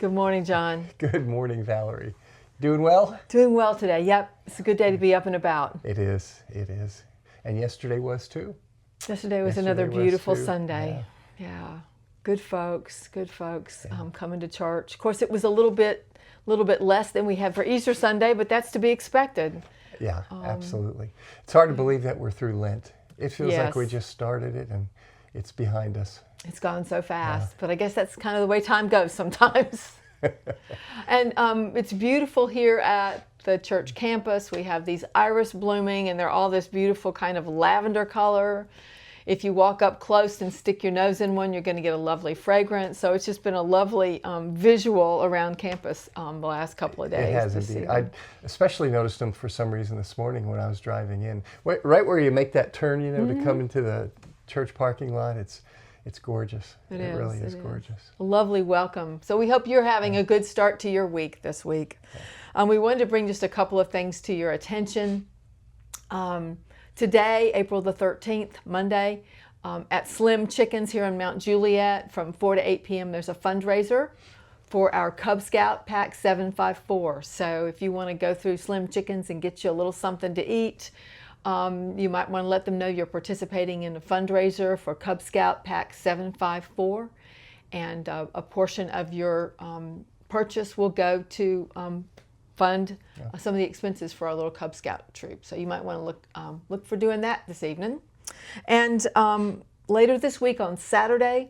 Good morning, John. Good morning, Valerie. Doing well? Doing well today. Yep, it's a good day to be up and about. It is. And yesterday was too. Yesterday was another beautiful Sunday. Yeah. Good folks, coming to church. Of course, it was a little bit less than we had for Easter Sunday, but that's to be expected. Yeah, absolutely. It's hard to believe that we're through Lent. It feels like we just started it and it's behind us. It's gone so fast, but I guess that's kind of the way time goes sometimes. And it's beautiful here at the church campus. We have these iris blooming, and they're all this beautiful kind of lavender color. If you walk up close and stick your nose in one, you're going to get a lovely fragrance. So it's just been a lovely visual around campus the last couple of days. It has indeed. I especially noticed them for some reason this morning when I was driving in. Right where you make that turn, to come into the church parking lot. It's gorgeous. It really is gorgeous. A lovely welcome. So we hope you're having a good start to your week this week. We wanted to bring just a couple of things to your attention. Today, April the 13th, Monday, at Slim Chickens here in Mount Juliet from 4 to 8 p.m., there's a fundraiser for our Cub Scout Pack 754. So if you want to go through Slim Chickens and get you a little something to eat, you might want to let them know you're participating in a fundraiser for Cub Scout Pack 754, and a portion of your purchase will go to fund some of the expenses for our little Cub Scout troop. So you might want to look for doing that this evening. And later this week on Saturday,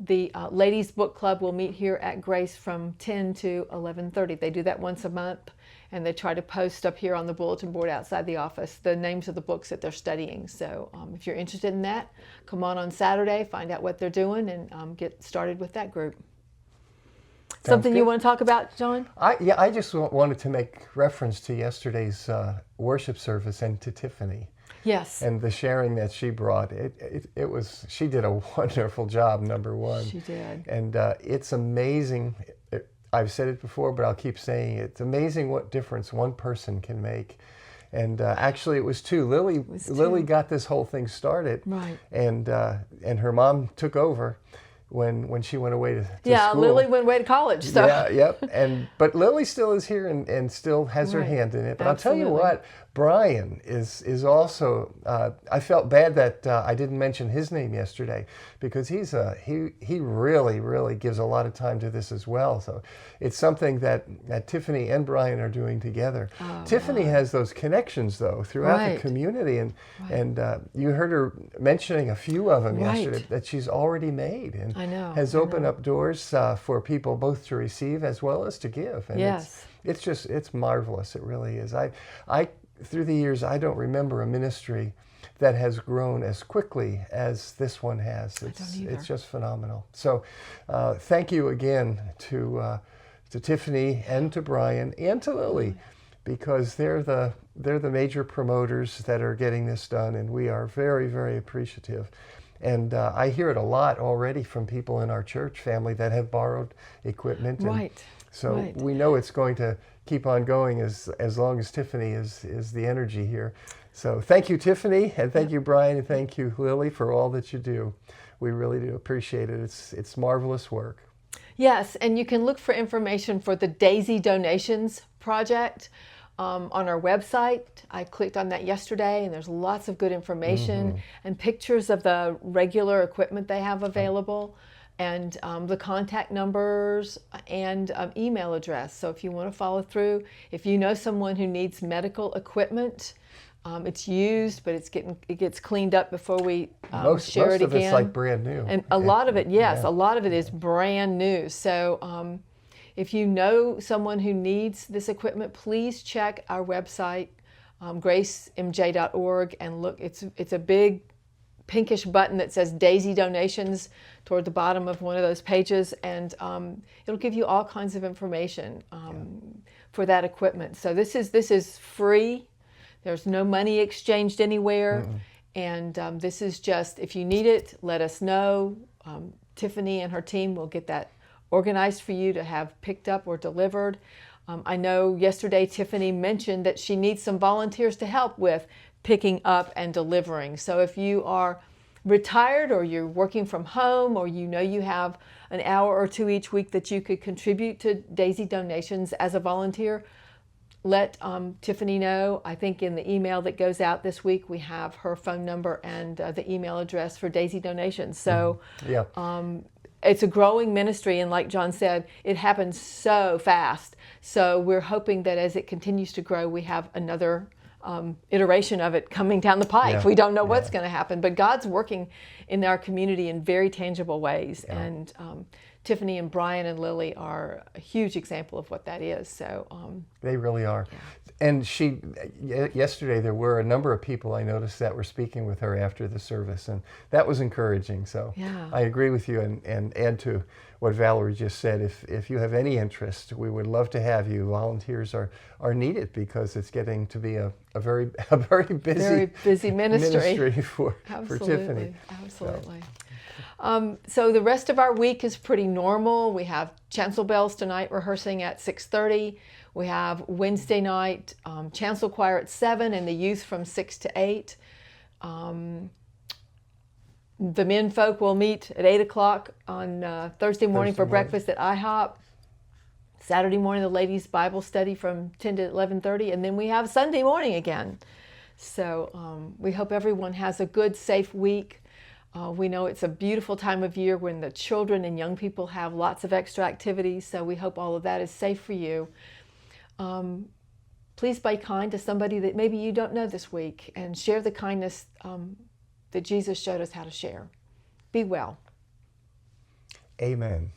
the Ladies Book Club will meet here at Grace from 10 to 11:30. They do that once a month, and they try to post up here on the bulletin board outside the office the names of the books that they're studying. So if you're interested in that, come on Saturday, find out what they're doing, and get started with that group. Something you want to talk about, John? I just wanted to make reference to yesterday's worship service and to Tiffany. Yes. And the sharing that she brought, she did a wonderful job, number one. She did. And it's amazing. I've said it before, but I'll keep saying it. It's amazing what difference one person can make. And actually, it was two. Lily got this whole thing started. Right. And her mom took over when she went away to school. Lily went away to college. So. Yeah, yep. But Lily still is here and still has her hand in it. But Absolutely. I'll tell you what, Brian is also. I felt bad that I didn't mention his name yesterday, because he really gives a lot of time to this as well. So it's something that Tiffany and Brian are doing together. Tiffany has those connections though throughout the community, and you heard her mentioning a few of them yesterday that she's already made, and has opened up doors for people both to receive as well as to give. And it's marvelous. It really is. I through the years, I don't remember a ministry that has grown as quickly as this one has. It's just phenomenal. So thank you again to Tiffany and to Brian and to Lily, because they're the major promoters that are getting this done, and we are very appreciative. And I hear it a lot already from people in our church family that have borrowed equipment. So we know it's going to keep on going as long as Tiffany is the energy here. So thank you, Tiffany, and thank you, Brian, and thank you, Lily, for all that you do. We really do appreciate it. It's marvelous work. Yes, and you can look for information for the Daisy Donations Project on our website. I clicked on that yesterday, and there's lots of good information and pictures of the regular equipment they have available, and the contact numbers and email address. So if you want to follow through, if you know someone who needs medical equipment, it's used, but it gets cleaned up before we share it again. Most of it's like brand new. And a lot of it, a lot of it is brand new. So if you know someone who needs this equipment, please check our website, gracemj.org, and look. It's a big pinkish button that says Daisy Donations toward the bottom of one of those pages, and it'll give you all kinds of information for that equipment. So this is free. There's no money exchanged anywhere, and this is just, if you need it, let us know. Tiffany and her team will get that organized for you to have picked up or delivered. I know yesterday Tiffany mentioned that she needs some volunteers to help with picking up and delivering. So if you are retired or you're working from home, or you know you have an hour or two each week that you could contribute to Daisy Donations as a volunteer, let Tiffany know. I think in the email that goes out this week, we have her phone number and the email address for Daisy Donations. So Yeah. it's a growing ministry, and like John said, it happens so fast. So we're hoping that as it continues to grow, we have another iteration of it coming down the pike. Yeah. We don't know what's Yeah. going to happen, but God's working in our community in very tangible ways. Yeah. And Tiffany and Brian and Lily are a huge example of what that is. So They really are. And yesterday there were a number of people I noticed that were speaking with her after the service, and that was encouraging. So Yeah. I agree with you, and add to what Valerie just said. If you have any interest, we would love to have you. Volunteers are needed because it's getting to be a very busy, very busy ministry. for Tiffany. Absolutely. So the rest of our week is pretty normal. We have chancel bells tonight rehearsing at 6:30. We have Wednesday night chancel choir at 7 and the youth from 6 to 8. The men folk will meet at 8 o'clock on Thursday morning for breakfast at IHOP. Saturday morning, the ladies' Bible study from 10 to 11:30. And then we have Sunday morning again. So we hope everyone has a good, safe week. We know it's a beautiful time of year when the children and young people have lots of extra activities. So we hope all of that is safe for you. Please be kind to somebody that maybe you don't know this week, and share the kindness that Jesus showed us how to share. Be well. Amen.